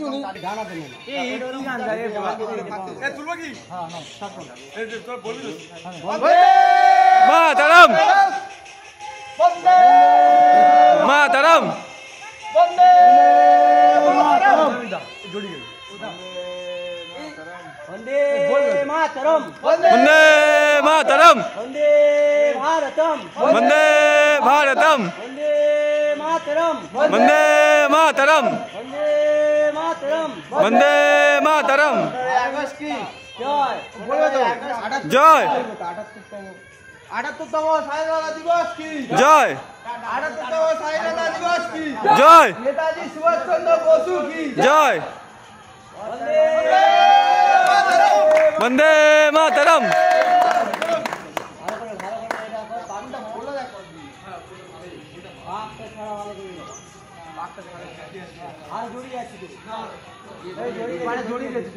শুনি গানা দেন এই কি গান গায় এ তুলবা কি হ্যাঁ না স্টার্ট কর এই যে তোর বলবি মাতরম বন্দে মাতরম বন্দে মাতরম জড়ি গেল বন্দে মাতরম বন্দে মাতরম বন্দে ভারতম বন্দে ভারতম বন্দে মাতরম বন্দে মাতরম বন্দে মাতরম বন্দে মাতরম আগস্ট কি জয় জয় 78তম স্বাধীনতা দিবস কি জয় 78তম স্বাধীনতা দিবস কি জয় নেতাজি সুভাষচন্দ্র বসু কি জয় বন্দে মাতরম আর জড়িয়ে আছি তো জড়িয়ে গেছে